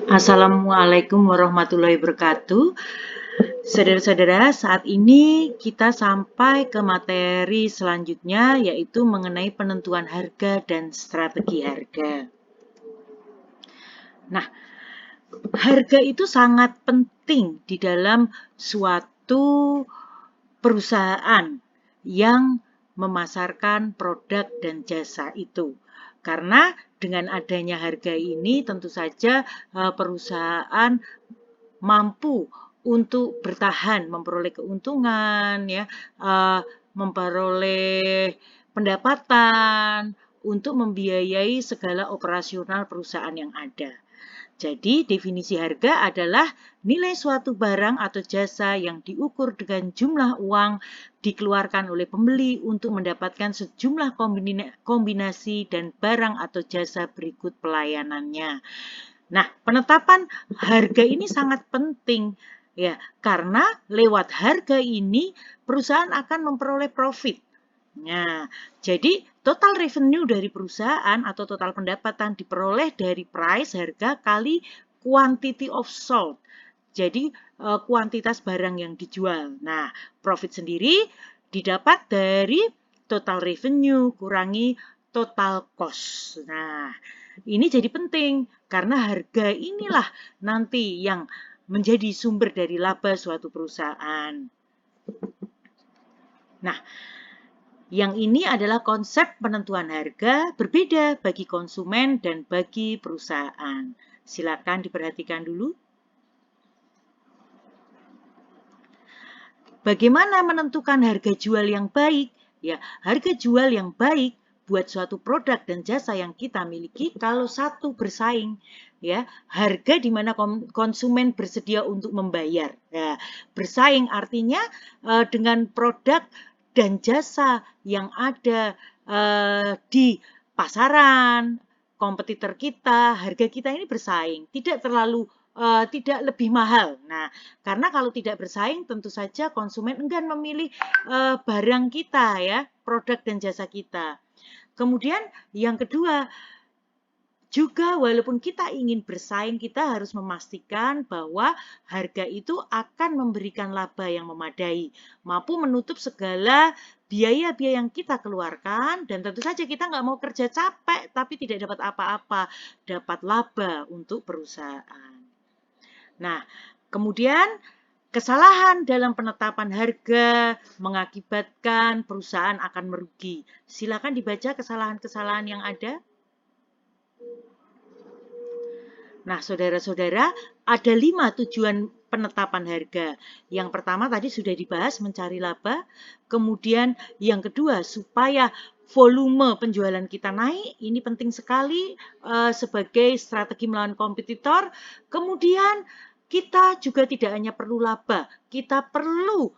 Assalamualaikum warahmatullahi wabarakatuh. Saudara-saudara, saat ini kita sampai ke materi selanjutnya, yaitu mengenai penentuan harga dan strategi harga. Nah, harga itu sangat penting di dalam suatu perusahaan yang memasarkan produk dan jasa itu. Karena dengan adanya harga ini tentu saja perusahaan mampu untuk bertahan, memperoleh keuntungan, ya, memperoleh pendapatan untuk membiayai segala operasional perusahaan yang ada. Jadi, definisi harga adalah nilai suatu barang atau jasa yang diukur dengan jumlah uang dikeluarkan oleh pembeli untuk mendapatkan sejumlah kombinasi dan barang atau jasa berikut pelayanannya. Nah, penetapan harga ini sangat penting ya, karena lewat harga ini perusahaan akan memperoleh profit. Nah, jadi total revenue dari perusahaan atau total pendapatan diperoleh dari price harga kali quantity of sold. Jadi kuantitas barang yang dijual. Nah, profit sendiri didapat dari total revenue kurangi total cost. Nah, ini jadi penting karena harga inilah nanti yang menjadi sumber dari laba suatu perusahaan. Nah, yang ini adalah konsep penentuan harga berbeda bagi konsumen dan bagi perusahaan. Silakan diperhatikan dulu. Bagaimana menentukan harga jual yang baik? Ya, harga jual yang baik buat suatu produk dan jasa yang kita miliki kalau satu bersaing, ya, harga di mana konsumen bersedia untuk membayar. Ya, bersaing artinya dengan produk dan jasa yang ada di pasaran, kompetitor kita, harga kita ini bersaing, tidak terlalu tidak lebih mahal. Nah, karena kalau tidak bersaing, tentu saja konsumen enggan memilih barang kita ya, produk dan jasa kita. Kemudian yang kedua, juga walaupun kita ingin bersaing, kita harus memastikan bahwa harga itu akan memberikan laba yang memadai, mampu menutup segala biaya-biaya yang kita keluarkan, dan tentu saja kita nggak mau kerja capek, tapi tidak dapat apa-apa, dapat laba untuk perusahaan. Nah, kemudian kesalahan dalam penetapan harga mengakibatkan perusahaan akan merugi. Silakan dibaca kesalahan-kesalahan yang ada. Nah, saudara-saudara, ada 5 tujuan penetapan harga. Yang pertama tadi sudah dibahas, mencari laba. Kemudian yang kedua, supaya volume penjualan kita naik. Ini penting sekali sebagai strategi melawan kompetitor. Kemudian kita juga tidak hanya perlu laba, kita perlu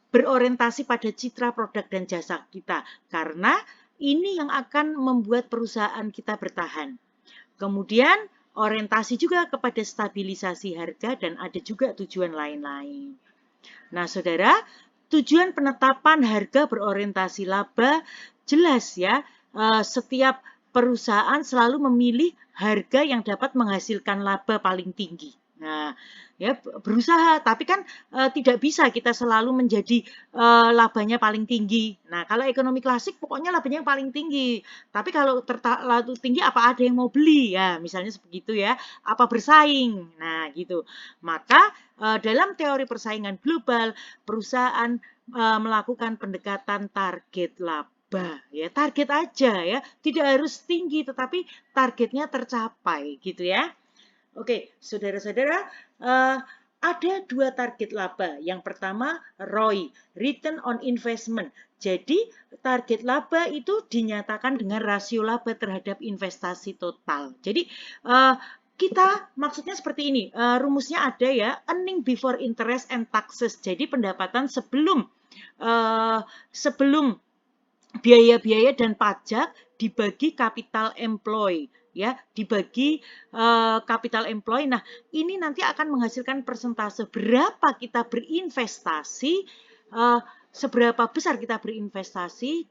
berorientasi pada citra produk dan jasa kita. Karena ini yang akan membuat perusahaan kita bertahan. Kemudian orientasi juga kepada stabilisasi harga dan ada juga tujuan lain-lain. Nah, saudara, tujuan penetapan harga berorientasi laba jelas ya. Setiap perusahaan selalu memilih harga yang dapat menghasilkan laba paling tinggi. Nah, ya berusaha, tapi kan tidak bisa kita selalu menjadi labanya paling tinggi. Nah, kalau ekonomi klasik pokoknya labanya yang paling tinggi. Tapi kalau terlalu tinggi apa ada yang mau beli? Ya, misalnya begitu ya. Apa bersaing? Nah, gitu. Maka dalam teori persaingan global, perusahaan melakukan pendekatan target laba. Ya, target aja ya. Tidak harus tinggi tetapi targetnya tercapai gitu ya. Oke, saudara-saudara, ada 2 target laba. Yang pertama, ROI, Return on Investment. Jadi, target laba itu dinyatakan dengan rasio laba terhadap investasi total. Jadi, kita maksudnya seperti ini, rumusnya ada ya, earning before interest and taxes. Jadi, pendapatan sebelum biaya-biaya dan pajak dibagi capital employ ya, dibagi capital employ. Nah, ini nanti akan menghasilkan persentase berapa kita berinvestasi, seberapa besar kita berinvestasi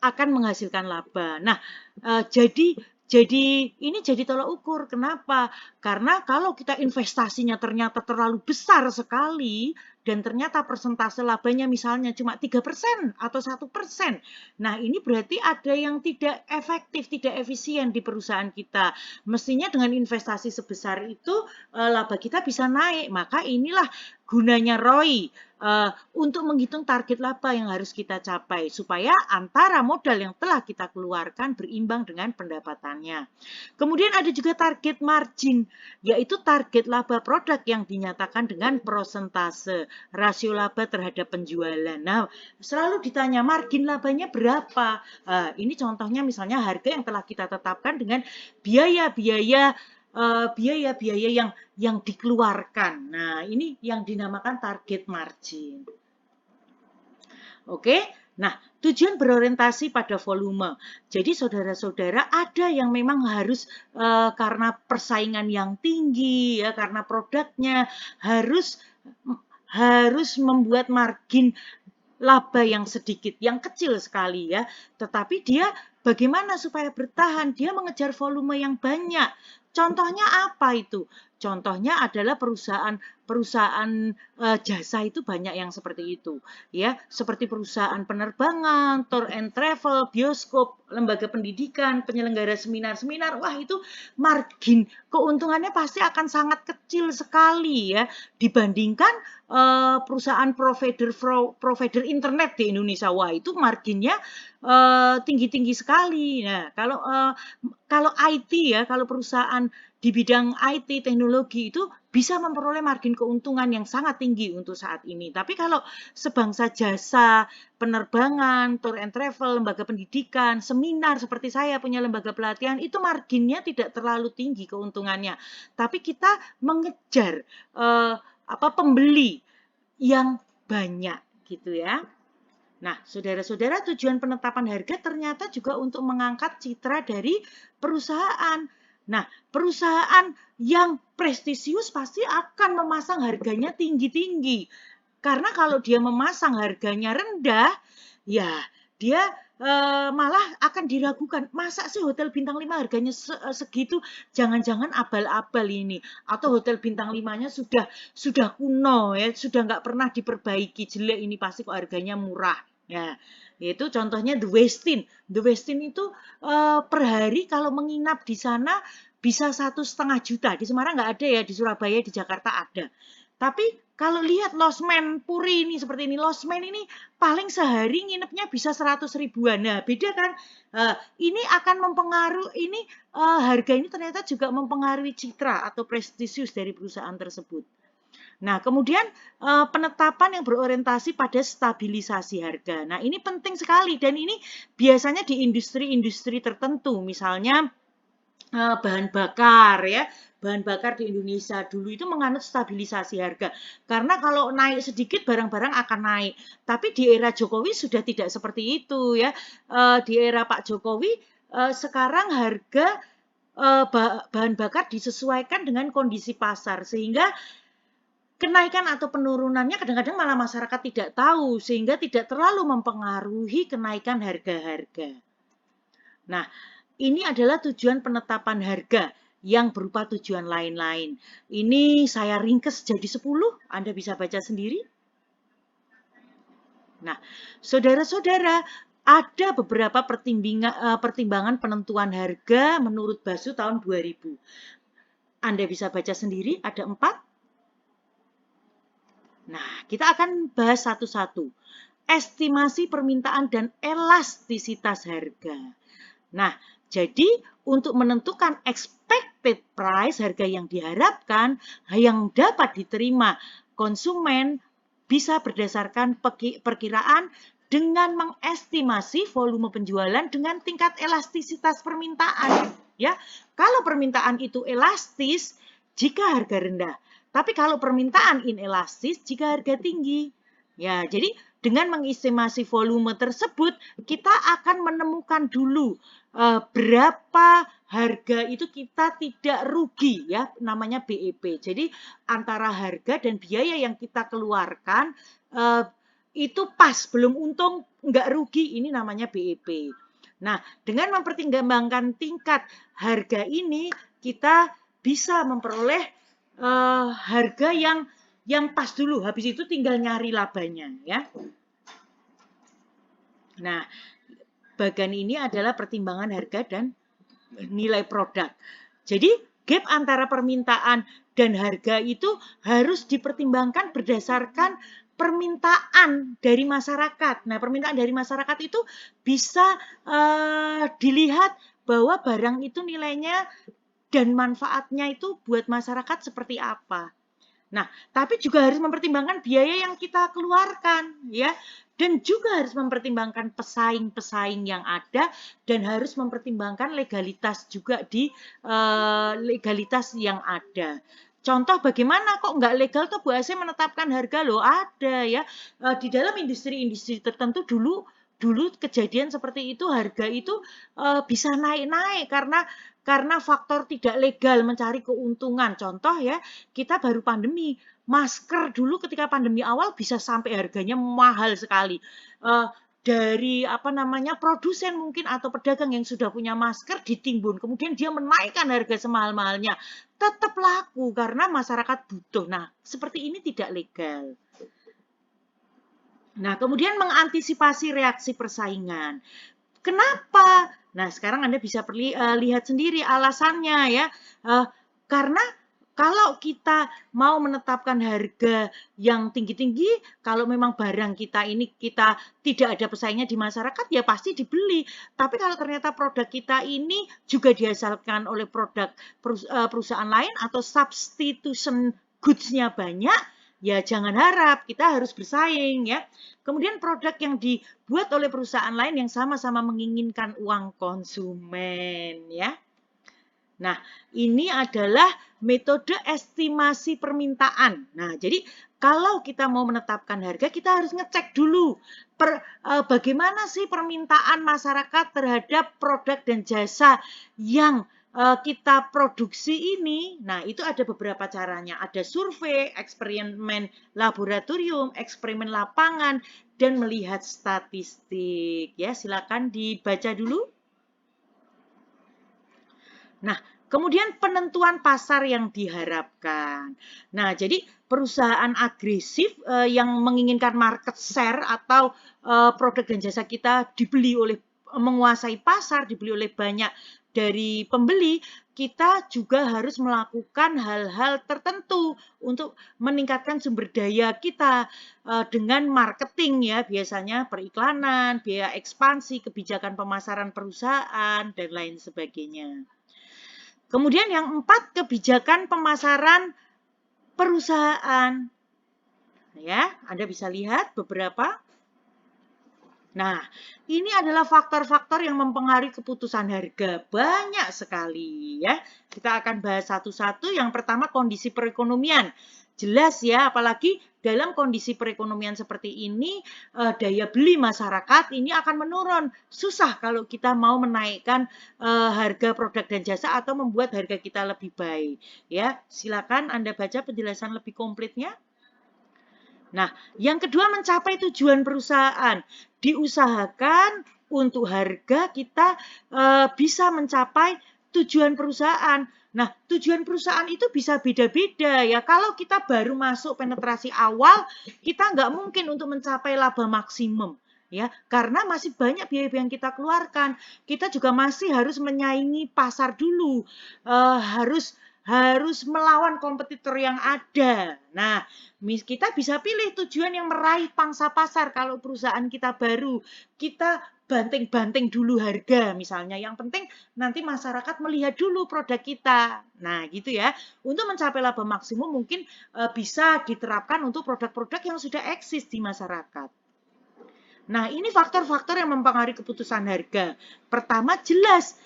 akan menghasilkan laba. Nah, jadi jadi ini jadi tolak ukur. Kenapa? Karena kalau kita investasinya ternyata terlalu besar sekali dan ternyata persentase labanya misalnya cuma 3% atau 1%. Nah, ini berarti ada yang tidak efektif, tidak efisien di perusahaan kita. Mestinya dengan investasi sebesar itu laba kita bisa naik. Maka inilah gunanya ROI. Untuk menghitung target laba yang harus kita capai supaya antara modal yang telah kita keluarkan berimbang dengan pendapatannya. Kemudian ada juga target margin, yaitu target laba produk yang dinyatakan dengan persentase rasio laba terhadap penjualan. Nah, selalu ditanya margin labanya berapa. Ini contohnya misalnya harga yang telah kita tetapkan dengan biaya-biaya yang dikeluarkan. Nah, ini yang dinamakan target margin. Oke, nah tujuan berorientasi pada volume. Jadi saudara-saudara ada yang memang harus karena persaingan yang tinggi ya, karena produknya harus membuat margin laba yang sedikit, yang kecil sekali ya. Tetapi dia bagaimana supaya bertahan? Dia mengejar volume yang banyak. Contohnya apa itu? Contohnya adalah perusahaan jasa itu banyak yang seperti itu, ya, seperti perusahaan penerbangan, tour and travel, bioskop, lembaga pendidikan, penyelenggara seminar-seminar. Wah, itu margin keuntungannya pasti akan sangat kecil sekali ya dibandingkan perusahaan provider internet di Indonesia. Wah, itu marginnya tinggi-tinggi sekali. Nah, kalau IT ya, kalau perusahaan di bidang IT teknologi itu bisa memperoleh margin keuntungan yang sangat tinggi untuk saat ini. Tapi kalau sebangsa jasa, penerbangan, tour and travel, lembaga pendidikan, seminar seperti saya punya lembaga pelatihan, itu marginnya tidak terlalu tinggi keuntungannya. Tapi kita mengejar pembeli yang banyak gitu ya. Nah, saudara-saudara, tujuan penetapan harga ternyata juga untuk mengangkat citra dari perusahaan. Nah, perusahaan yang prestisius pasti akan memasang harganya tinggi-tinggi. Karena kalau dia memasang harganya rendah, ya dia malah akan diragukan. Masa sih hotel bintang 5 harganya segitu? Jangan-jangan abal-abal ini. Atau hotel bintang 5-nya sudah kuno ya, sudah nggak pernah diperbaiki, jelek ini pasti kok harganya murah. Ya, yaitu contohnya The Westin. The Westin itu per hari kalau menginap di sana bisa 1,5 juta. Di Semarang nggak ada ya, di Surabaya, di Jakarta ada. Tapi kalau lihat Losmen Puri ini seperti ini, Losmen ini paling sehari nginepnya bisa 100 ribuan. Nah, beda kan? Ini akan mempengaruhi, ini harga ini ternyata juga mempengaruhi citra atau prestisius dari perusahaan tersebut. Nah, kemudian penetapan yang berorientasi pada stabilisasi harga. Nah, ini penting sekali dan ini biasanya di industri-industri tertentu, misalnya bahan bakar ya. Bahan bakar di Indonesia dulu itu menganut stabilisasi harga. Karena kalau naik sedikit barang-barang akan naik. Tapi di era Jokowi sudah tidak seperti itu ya. Di era Pak Jokowi sekarang harga bahan bakar disesuaikan dengan kondisi pasar sehingga kenaikan atau penurunannya kadang-kadang malah masyarakat tidak tahu sehingga tidak terlalu mempengaruhi kenaikan harga-harga. Nah, ini adalah tujuan penetapan harga yang berupa tujuan lain-lain. Ini saya ringkes jadi 10, Anda bisa baca sendiri. Nah, saudara-saudara, ada beberapa pertimbangan penentuan harga menurut BASU tahun 2000. Anda bisa baca sendiri, ada 4. Nah, kita akan bahas satu-satu. Estimasi permintaan dan elastisitas harga. Nah, jadi untuk menentukan expected price, harga yang diharapkan, yang dapat diterima konsumen bisa berdasarkan perkiraan dengan mengestimasi volume penjualan dengan tingkat elastisitas permintaan. Ya, kalau permintaan itu elastis jika harga rendah, tapi kalau permintaan inelastis jika harga tinggi. Ya, jadi dengan mengestimasi volume tersebut, kita akan menemukan dulu berapa harga itu kita tidak rugi ya, namanya BEP. Jadi antara harga dan biaya yang kita keluarkan itu pas, belum untung, nggak rugi, ini namanya BEP. Nah, dengan mempertimbangkan tingkat harga ini kita bisa memperoleh harga yang pas dulu. Habis itu tinggal nyari labanya ya. Nah, bagian ini adalah pertimbangan harga dan nilai produk. Jadi gap antara permintaan dan harga itu harus dipertimbangkan berdasarkan permintaan dari masyarakat. Nah, permintaan dari masyarakat itu bisa dilihat bahwa barang itu nilainya dan manfaatnya itu buat masyarakat seperti apa. Nah, tapi juga harus mempertimbangkan biaya yang kita keluarkan, ya. Dan juga harus mempertimbangkan pesaing-pesaing yang ada dan harus mempertimbangkan legalitas juga di legalitas yang ada. Contoh bagaimana kok nggak legal tuh Bu Asih menetapkan harga loh, ada ya. Di dalam industri-industri tertentu dulu kejadian seperti itu, harga itu bisa naik-naik karena faktor tidak legal mencari keuntungan. Contoh ya, kita baru pandemi, masker dulu ketika pandemi awal bisa sampai harganya mahal sekali. Dari produsen mungkin atau pedagang yang sudah punya masker ditimbun, kemudian dia menaikkan harga semahal-mahalnya, tetap laku karena masyarakat butuh. Nah, seperti ini tidak legal. Nah, kemudian mengantisipasi reaksi persaingan. Kenapa? Nah, sekarang Anda bisa lihat sendiri alasannya ya. Karena kalau kita mau menetapkan harga yang tinggi-tinggi, kalau memang barang kita ini kita tidak ada pesaingnya di masyarakat, ya pasti dibeli. Tapi kalau ternyata produk kita ini juga dihasilkan oleh produk perusahaan lain atau substitution goods-nya banyak, ya jangan harap, kita harus bersaing ya. Kemudian produk yang dibuat oleh perusahaan lain yang sama-sama menginginkan uang konsumen ya. Nah, ini adalah metode estimasi permintaan. Nah, jadi kalau kita mau menetapkan harga, kita harus ngecek dulu bagaimana sih permintaan masyarakat terhadap produk dan jasa yang kita produksi ini. Nah, itu ada beberapa caranya. Ada survei, eksperimen laboratorium, eksperimen lapangan, dan melihat statistik. Ya, silakan dibaca dulu. Nah, kemudian penentuan pasar yang diharapkan. Nah, jadi perusahaan agresif yang menginginkan market share atau produk dan jasa kita dibeli oleh menguasai pasar, dibeli oleh banyak dari pembeli, kita juga harus melakukan hal-hal tertentu untuk meningkatkan sumber daya kita dengan marketing ya, biasanya periklanan, biaya ekspansi, kebijakan pemasaran perusahaan, dan lain sebagainya. Kemudian yang 4, kebijakan pemasaran perusahaan. Ya, Anda bisa lihat beberapa. Nah, ini adalah faktor-faktor yang mempengaruhi keputusan harga. Banyak sekali ya. Kita akan bahas satu-satu. Yang pertama, kondisi perekonomian. Jelas ya, apalagi dalam kondisi perekonomian seperti ini, daya beli masyarakat ini akan menurun. Susah kalau kita mau menaikkan harga produk dan jasa atau membuat harga kita lebih baik. Ya, silakan Anda baca penjelasan lebih komplitnya. Nah, yang kedua mencapai tujuan perusahaan. Diusahakan untuk harga kita bisa mencapai tujuan perusahaan. Nah, tujuan perusahaan itu bisa beda-beda ya. Kalau kita baru masuk penetrasi awal, kita nggak mungkin untuk mencapai laba maksimum ya, karena masih banyak biaya yang kita keluarkan. Kita juga masih harus menyaingi pasar dulu, harus melawan kompetitor yang ada. Nah, kita bisa pilih tujuan yang meraih pangsa pasar. Kalau perusahaan kita baru, kita banting-banting dulu harga misalnya. Yang penting nanti masyarakat melihat dulu produk kita. Nah, gitu ya. Untuk mencapai laba maksimum mungkin bisa diterapkan untuk produk-produk yang sudah eksis di masyarakat. Nah, ini faktor-faktor yang mempengaruhi keputusan harga. Pertama, jelas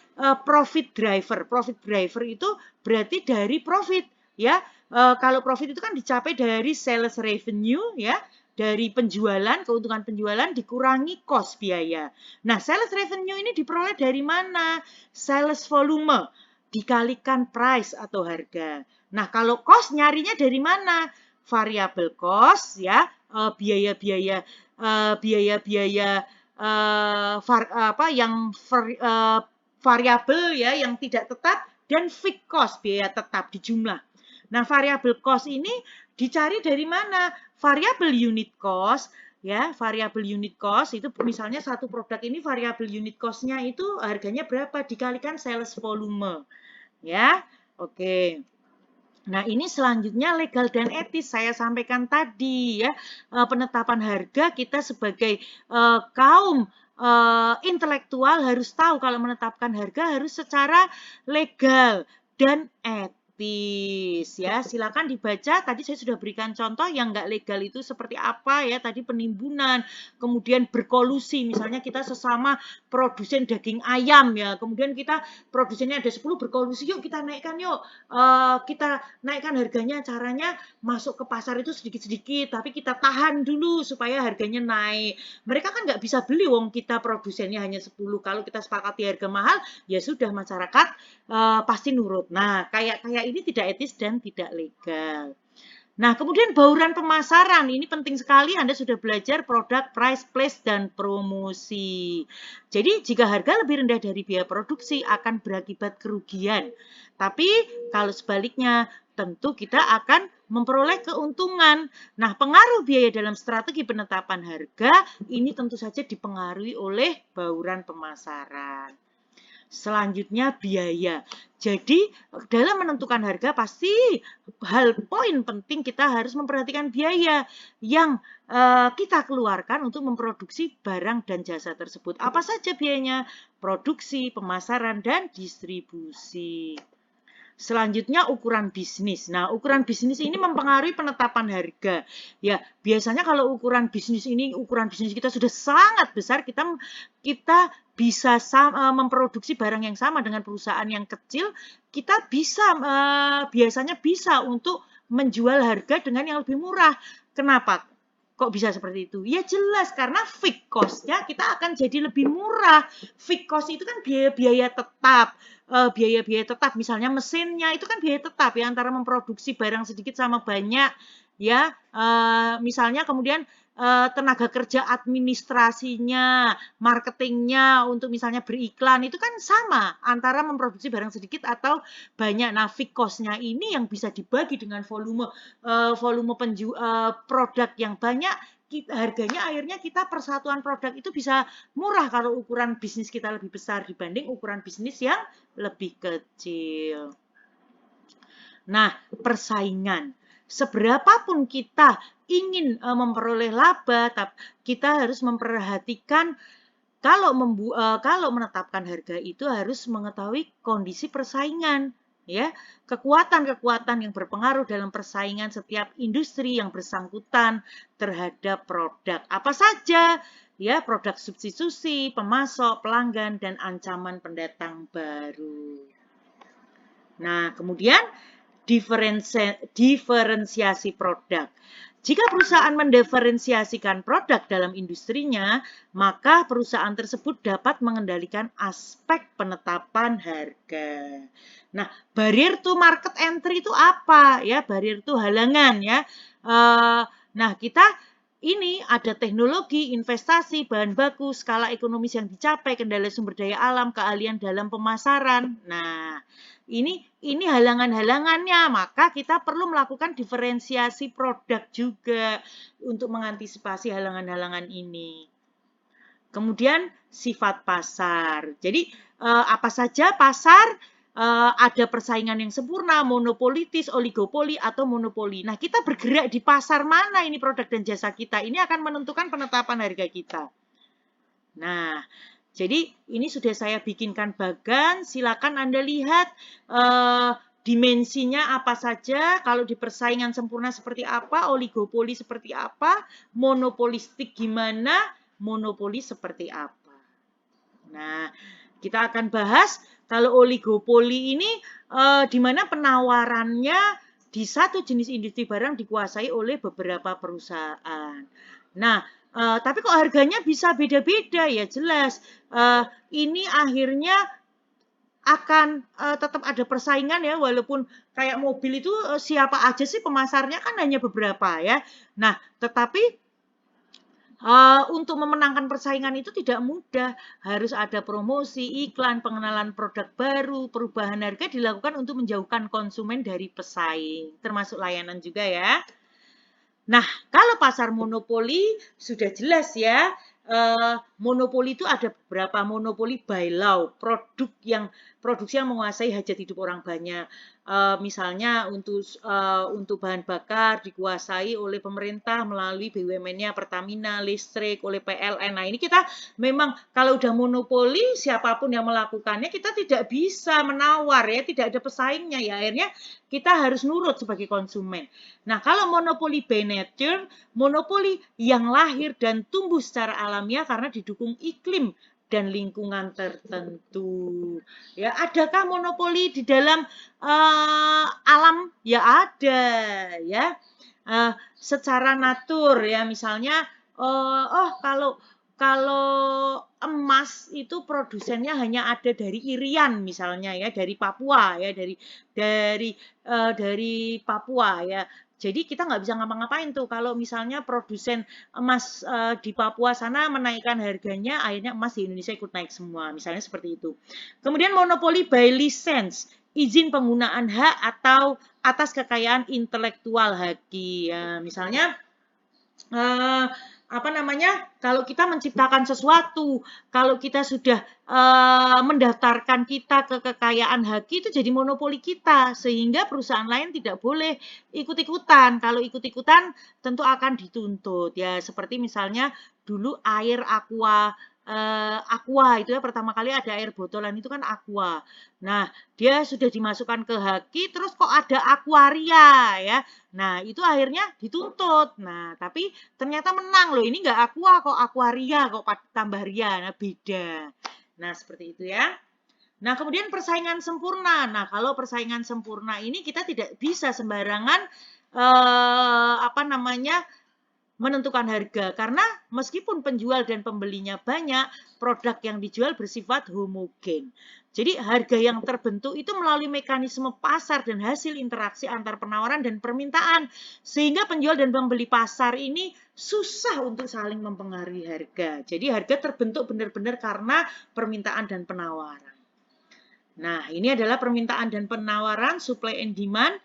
profit driver. Profit driver itu berarti dari profit, ya. Kalau profit itu kan dicapai dari sales revenue, ya, dari penjualan, keuntungan penjualan dikurangi cost biaya. Nah, sales revenue ini diperoleh dari mana? Sales volume dikalikan price atau harga. Nah, kalau cost nyarinya dari mana? Variable cost, ya, biaya-biaya yang variabel ya yang tidak tetap, dan fixed cost, biaya tetap di jumlah. Nah, variabel cost ini dicari dari mana? Variabel unit cost ya, variabel unit cost itu misalnya satu produk ini variabel unit cost-nya itu harganya berapa dikalikan sales volume ya. Oke. Nah, ini selanjutnya legal dan etis saya sampaikan tadi ya. Penetapan harga kita sebagai kaum intelektual harus tahu kalau menetapkan harga harus secara legal dan etis ya. Silakan dibaca. Tadi saya sudah berikan contoh yang nggak legal itu seperti apa ya. Tadi penimbunan, kemudian berkolusi. Misalnya kita sesama produsen daging ayam ya. Kemudian kita produsennya ada 10 berkolusi, yuk kita naikkan yuk. Kita naikkan harganya, caranya masuk ke pasar itu sedikit-sedikit, tapi kita tahan dulu supaya harganya naik. Mereka kan nggak bisa beli, wong kita produsennya hanya 10. Kalau kita sepakati harga mahal, ya sudah masyarakat pasti nurut. Nah, kayak ini tidak etis dan tidak legal. Nah, kemudian bauran pemasaran. Ini penting sekali, Anda sudah belajar produk, price, place, dan promosi. Jadi, jika harga lebih rendah dari biaya produksi akan berakibat kerugian. Tapi, kalau sebaliknya, tentu kita akan memperoleh keuntungan. Nah, pengaruh biaya dalam strategi penetapan harga ini tentu saja dipengaruhi oleh bauran pemasaran. Selanjutnya biaya. Jadi dalam menentukan harga pasti poin penting kita harus memperhatikan biaya yang kita keluarkan untuk memproduksi barang dan jasa tersebut. Apa saja biayanya? Produksi, pemasaran, dan distribusi. Selanjutnya ukuran bisnis. Nah, ukuran bisnis ini mempengaruhi penetapan harga. Ya, biasanya kalau ukuran bisnis kita sudah sangat besar, kita bisa memproduksi barang yang sama dengan perusahaan yang kecil, kita bisa biasanya bisa untuk menjual harga dengan yang lebih murah. Kenapa? Kok bisa seperti itu? Ya jelas, karena fixed cost-nya kita akan jadi lebih murah. Fixed cost itu kan biaya-biaya tetap. Biaya-biaya tetap, misalnya mesinnya itu kan biaya tetap ya, antara memproduksi barang sedikit sama banyak ya. Misalnya kemudian tenaga kerja administrasinya, marketingnya untuk misalnya beriklan itu kan sama antara memproduksi barang sedikit atau banyak. Nah, fixed cost-nya ini yang bisa dibagi dengan volume produk yang banyak, harganya akhirnya kita persatuan produk itu bisa murah kalau ukuran bisnis kita lebih besar dibanding ukuran bisnis yang lebih kecil. Nah, persaingan. Seberapapun kita ingin memperoleh laba, kita harus memperhatikan kalau menetapkan harga itu harus mengetahui kondisi persaingan. Ya, kekuatan-kekuatan yang berpengaruh dalam persaingan setiap industri yang bersangkutan terhadap produk apa saja, ya, produk substitusi, pemasok, pelanggan, dan ancaman pendatang baru. Nah, kemudian diferensiasi produk. Jika perusahaan mendiferensiasikan produk dalam industrinya, maka perusahaan tersebut dapat mengendalikan aspek penetapan harga. Nah, barrier to market entry itu apa? Ya, barrier to halangan ya. Nah, kita ini ada teknologi, investasi, bahan baku, skala ekonomis yang dicapai, kendala sumber daya alam, keahlian dalam pemasaran. Nah, ini halangan-halangannya, maka kita perlu melakukan diferensiasi produk juga untuk mengantisipasi halangan-halangan ini. Kemudian sifat pasar. Jadi apa saja pasar? Ada persaingan yang sempurna, monopolitis, oligopoli, atau monopoli. Nah, kita bergerak di pasar mana ini produk dan jasa kita? Ini akan menentukan penetapan harga kita. Nah, jadi ini sudah saya bikinkan bagan, silakan Anda lihat dimensinya apa saja, kalau di persaingan sempurna seperti apa, oligopoli seperti apa, monopolistik gimana, monopoli seperti apa. Nah, kita akan bahas kalau oligopoli ini di mana penawarannya di satu jenis industri barang dikuasai oleh beberapa perusahaan. Nah, tapi kok harganya bisa beda-beda ya jelas. Ini akhirnya akan tetap ada persaingan ya, walaupun kayak mobil itu siapa aja sih pemasarnya kan hanya beberapa ya. Nah, tetapi Untuk memenangkan persaingan itu tidak mudah, harus ada promosi, iklan, pengenalan produk baru, perubahan harga dilakukan untuk menjauhkan konsumen dari pesaing, termasuk layanan juga ya. Nah, kalau pasar monopoli sudah jelas ya, monopoli itu ada beberapa monopoli by law, produksi yang menguasai hajat hidup orang banyak. Misalnya untuk bahan bakar dikuasai oleh pemerintah melalui BUMN-nya Pertamina, listrik oleh PLN. Nah, ini kita memang kalau udah monopoli siapapun yang melakukannya kita tidak bisa menawar ya, tidak ada pesaingnya ya. Akhirnya kita harus nurut sebagai konsumen. Nah, kalau monopoli by nature, monopoli yang lahir dan tumbuh secara alamiah karena didukung iklim dan lingkungan tertentu. Ya, adakah monopoli di dalam alam? Ya ada, ya. Secara natur ya, misalnya kalau emas itu produsennya hanya ada dari Irian misalnya ya, dari Papua ya, dari Papua ya. Jadi kita nggak bisa ngapa-ngapain tuh kalau misalnya produsen emas di Papua sana menaikkan harganya, akhirnya emas di Indonesia ikut naik semua, misalnya seperti itu. Kemudian monopoli by license, izin penggunaan hak atau atas kekayaan intelektual haki. Ya, misalnya kalau kita menciptakan sesuatu, kalau kita sudah mendaftarkan kita ke kekayaan haki itu jadi monopoli kita, sehingga perusahaan lain tidak boleh ikut-ikutan. Kalau ikut-ikutan tentu akan dituntut ya, seperti misalnya dulu air aqua itu ya, pertama kali ada air botolan itu kan aqua. Nah, dia sudah dimasukkan ke haki, terus kok ada aquaria ya. Nah, itu akhirnya dituntut. Nah, tapi ternyata menang loh. Ini nggak aqua kok aquaria kok tambah ria. Nah, beda. Nah, seperti itu ya. Nah, kemudian persaingan sempurna. Nah, kalau persaingan sempurna ini kita tidak bisa sembarangan menentukan harga, karena meskipun penjual dan pembelinya banyak, produk yang dijual bersifat homogen. Jadi harga yang terbentuk itu melalui mekanisme pasar dan hasil interaksi antar penawaran dan permintaan, sehingga penjual dan pembeli pasar ini susah untuk saling mempengaruhi harga. Jadi harga terbentuk benar-benar karena permintaan dan penawaran. Nah, ini adalah permintaan dan penawaran, supply and demand,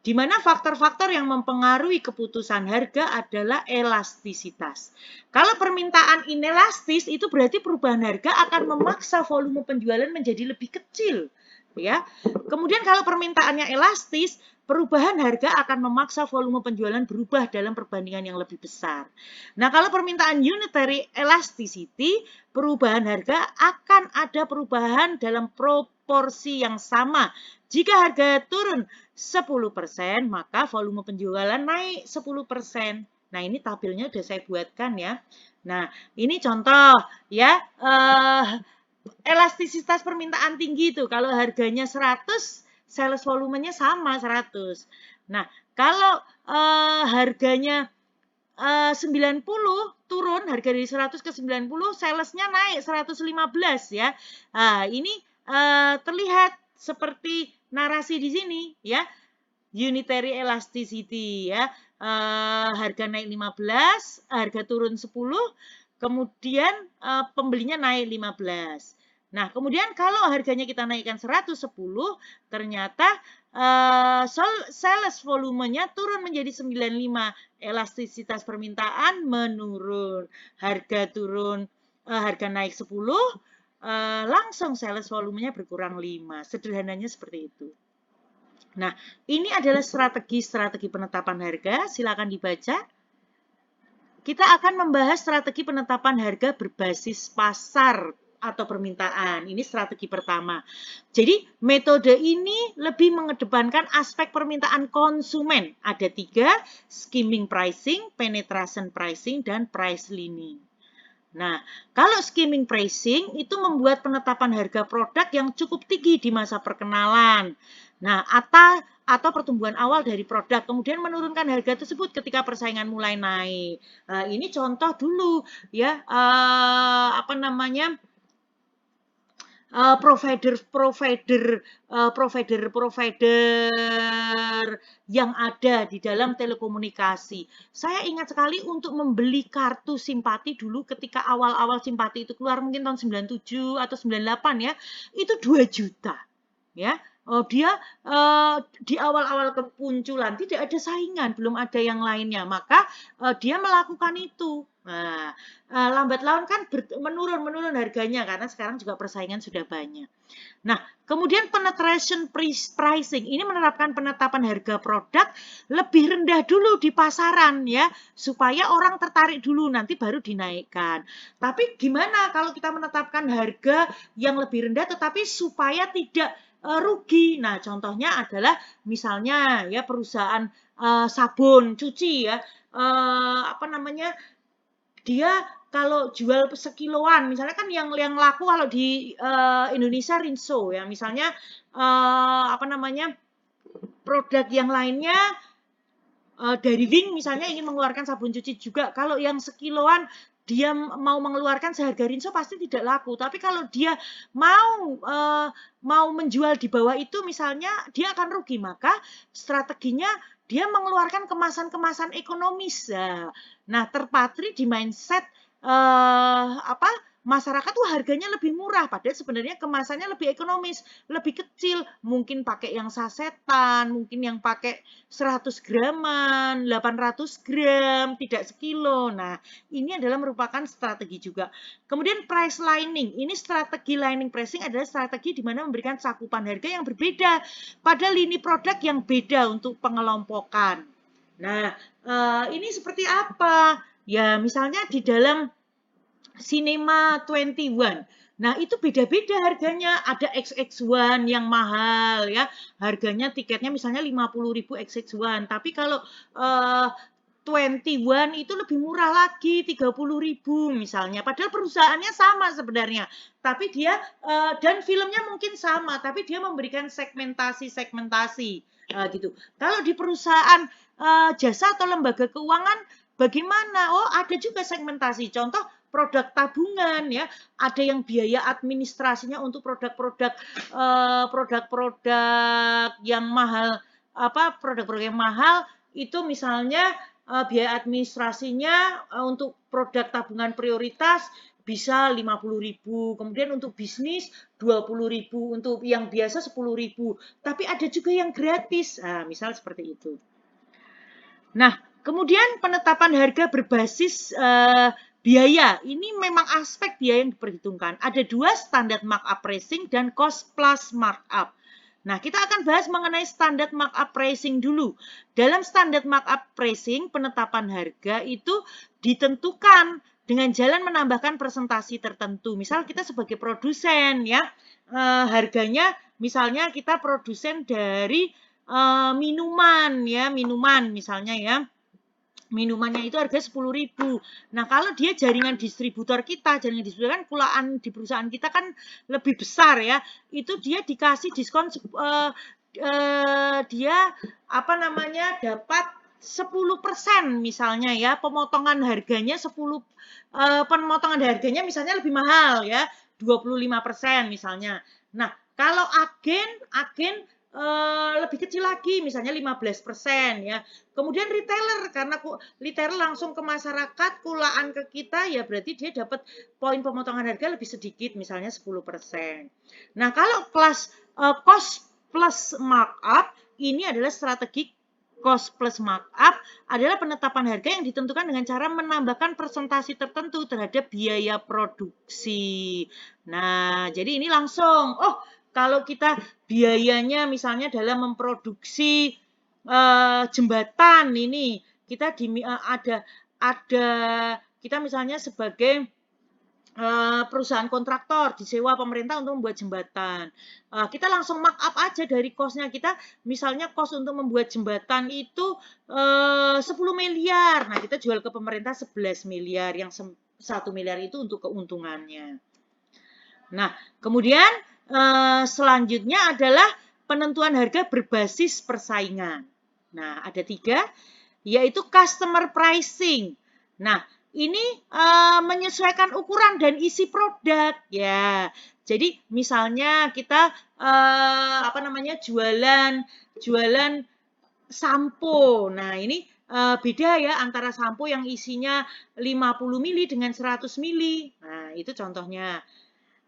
di mana faktor-faktor yang mempengaruhi keputusan harga adalah elastisitas. Kalau permintaan inelastis, itu berarti perubahan harga akan memaksa volume penjualan menjadi lebih kecil. Ya. Kemudian kalau permintaannya elastis, perubahan harga akan memaksa volume penjualan berubah dalam perbandingan yang lebih besar. Nah, kalau permintaan unitary elasticity, perubahan harga akan ada perubahan dalam proporsi yang sama. Jika harga turun 10%, maka volume penjualan naik 10%. Nah, ini tabelnya sudah saya buatkan ya. Nah, ini contoh ya, elastisitas permintaan tinggi itu. Kalau harganya 100, sales volumenya sama 100. Nah, kalau harganya 90 turun, harga dari 100 ke 90, salesnya naik 115 ya. Nah, ini terlihat seperti narasi di sini ya, unitary elasticity ya, harga naik 15, harga turun 10, kemudian pembelinya naik 15. Nah, kemudian kalau harganya kita naikkan 110, ternyata sales volumenya turun menjadi 95, elastisitas permintaan menurun, harga turun, harga naik 10, langsung sales volumenya berkurang 5. Sederhananya seperti itu. Nah, ini adalah strategi penetapan harga. Silakan dibaca. Kita akan membahas strategi penetapan harga berbasis pasar atau permintaan. Ini strategi pertama. Jadi, metode ini lebih mengedepankan aspek permintaan konsumen. Ada 3, skimming pricing, penetration pricing, dan price leaning. Nah, kalau skimming pricing itu membuat penetapan harga produk yang cukup tinggi di masa perkenalan. Nah, atau pertumbuhan awal dari produk, kemudian menurunkan harga tersebut ketika persaingan mulai naik. Nah, ini contoh dulu ya, provider yang ada di dalam telekomunikasi. Saya ingat sekali untuk membeli kartu simpati dulu ketika awal-awal simpati itu keluar mungkin tahun 97 atau 98 ya, itu 2 juta. Ya, dia di awal-awal kemunculan tidak ada saingan, belum ada yang lainnya, maka dia melakukan itu. Nah, lambat laun kan menurun harganya karena sekarang juga persaingan sudah banyak. Nah, kemudian penetration pricing ini menerapkan penetapan harga produk lebih rendah dulu di pasaran ya, supaya orang tertarik dulu nanti baru dinaikkan. Tapi gimana kalau kita menetapkan harga yang lebih rendah tetapi supaya tidak rugi. Nah, contohnya adalah misalnya ya perusahaan sabun cuci ya, apa namanya? Dia kalau jual sekiloan, misalnya kan yang laku kalau di Indonesia Rinso ya, misalnya apa namanya? Produk yang lainnya dari Wing misalnya ingin mengeluarkan sabun cuci juga, kalau yang sekiloan dia mau mengeluarkan seharga Rinso pasti tidak laku. Tapi kalau dia mau menjual di bawah itu misalnya dia akan rugi. Maka strateginya dia mengeluarkan kemasan-kemasan ekonomis. Nah, terpatri di mindset masyarakat tuh harganya lebih murah, padahal sebenarnya kemasannya lebih ekonomis, lebih kecil, mungkin pakai yang sasetan, mungkin yang pakai 100 graman, 800 gram, tidak sekilo. Nah, ini adalah merupakan strategi juga. Kemudian price lining, ini strategi lining pricing adalah strategi di mana memberikan cakupan harga yang berbeda pada lini produk yang beda untuk pengelompokan. Nah, ini seperti apa? Ya, misalnya di dalam Cinema 21. Nah, itu beda-beda harganya. Ada XX1 yang mahal ya. Harganya tiketnya misalnya 50.000 XX1. Tapi kalau 21 itu lebih murah lagi, 30.000 misalnya. Padahal perusahaannya sama sebenarnya. Tapi dia dan filmnya mungkin sama, tapi dia memberikan segmentasi gitu. Kalau di perusahaan jasa atau lembaga keuangan bagaimana? Oh, ada juga segmentasi. Contoh produk tabungan ya, ada yang biaya administrasinya untuk produk-produk yang mahal, produk-produk yang mahal itu misalnya biaya administrasinya untuk produk tabungan prioritas bisa 50.000, kemudian untuk bisnis 20.000, untuk yang biasa 10.000. Tapi ada juga yang gratis, misal seperti itu. Nah, kemudian penetapan harga berbasis biaya, ini memang aspek biaya yang diperhitungkan. Ada 2, standar markup pricing dan cost plus markup. Nah, kita akan bahas mengenai standar markup pricing dulu. Dalam standar markup pricing, penetapan harga itu ditentukan dengan jalan menambahkan presentasi tertentu. Misal kita sebagai produsen ya, harganya misalnya kita produsen dari minuman ya, minuman misalnya ya. Minumannya itu harga 10.000. Nah, kalau dia jaringan distributor kita, jaringan distributor kan kulaan di perusahaan kita kan lebih besar ya. Itu dia dikasih diskon dia dapat 10% misalnya ya, pemotongan harganya pemotongan harganya misalnya lebih mahal ya, 25% misalnya. Nah, kalau agen lebih kecil lagi, misalnya 15% ya. Kemudian retailer, karena retailer langsung ke masyarakat, kulaan ke kita, ya berarti dia dapat poin pemotongan harga lebih sedikit, misalnya 10%. Nah, kalau kelas cost plus markup, ini adalah strategi cost plus markup adalah penetapan harga yang ditentukan dengan cara menambahkan presentasi tertentu terhadap biaya produksi. Nah, jadi ini langsung, kalau kita biayanya misalnya dalam memproduksi jembatan ini, kita kita misalnya sebagai perusahaan kontraktor disewa pemerintah untuk membuat jembatan. Kita langsung markup aja dari cost-nya kita, misalnya cost untuk membuat jembatan itu 10 miliar. Nah, kita jual ke pemerintah 11 miliar, yang 1 miliar itu untuk keuntungannya. Nah, kemudian selanjutnya adalah penentuan harga berbasis persaingan. Nah, ada 3, yaitu customer pricing. Nah, ini menyesuaikan ukuran dan isi produk ya. Jadi misalnya kita jualan sampo. Nah, ini beda ya antara sampo yang isinya 50 mili dengan 100 mili. Nah, itu contohnya.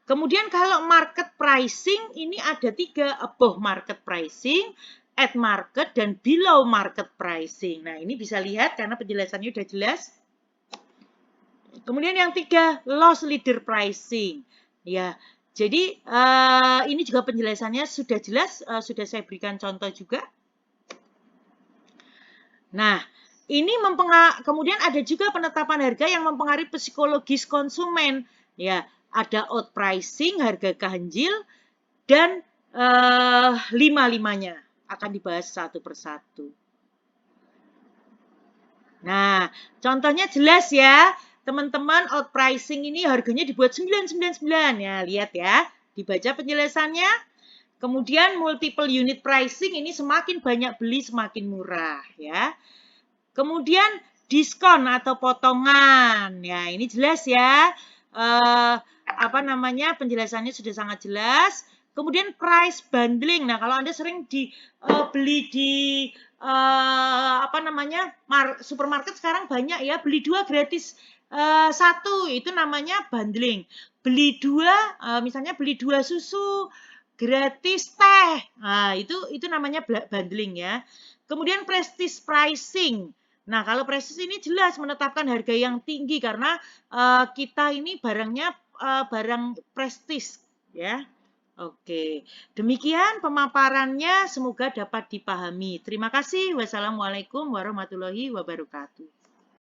Kemudian kalau market pricing ini ada 3, above market pricing, at market, dan below market pricing. Nah, ini bisa lihat karena penjelasannya udah jelas. Kemudian yang 3, loss leader pricing. Ya, jadi ini juga penjelasannya sudah jelas, sudah saya berikan contoh juga. Nah, ini kemudian ada juga penetapan harga yang mempengaruhi psikologis konsumen. Ya, ada out pricing, harga ganjil, dan lima-limanya akan dibahas satu persatu. Nah, contohnya jelas ya. Teman-teman, out pricing ini harganya dibuat 999. Ya, lihat ya. Dibaca penjelasannya. Kemudian multiple unit pricing ini semakin banyak beli semakin murah ya. Kemudian diskon atau potongan. Ya, ini jelas ya. Penjelasannya sudah sangat jelas. Kemudian price bundling. Nah, kalau Anda sering beli di supermarket sekarang banyak ya, beli 2 gratis 1, itu namanya bundling. Beli 2, misalnya beli 2 susu gratis teh. Nah, itu namanya bundling ya. Kemudian prestige pricing. Nah, kalau prestige ini jelas menetapkan harga yang tinggi karena kita ini barangnya barang prestige ya. Oke, demikian pemaparannya, semoga dapat dipahami. Terima kasih. Wassalamualaikum warahmatullahi wabarakatuh.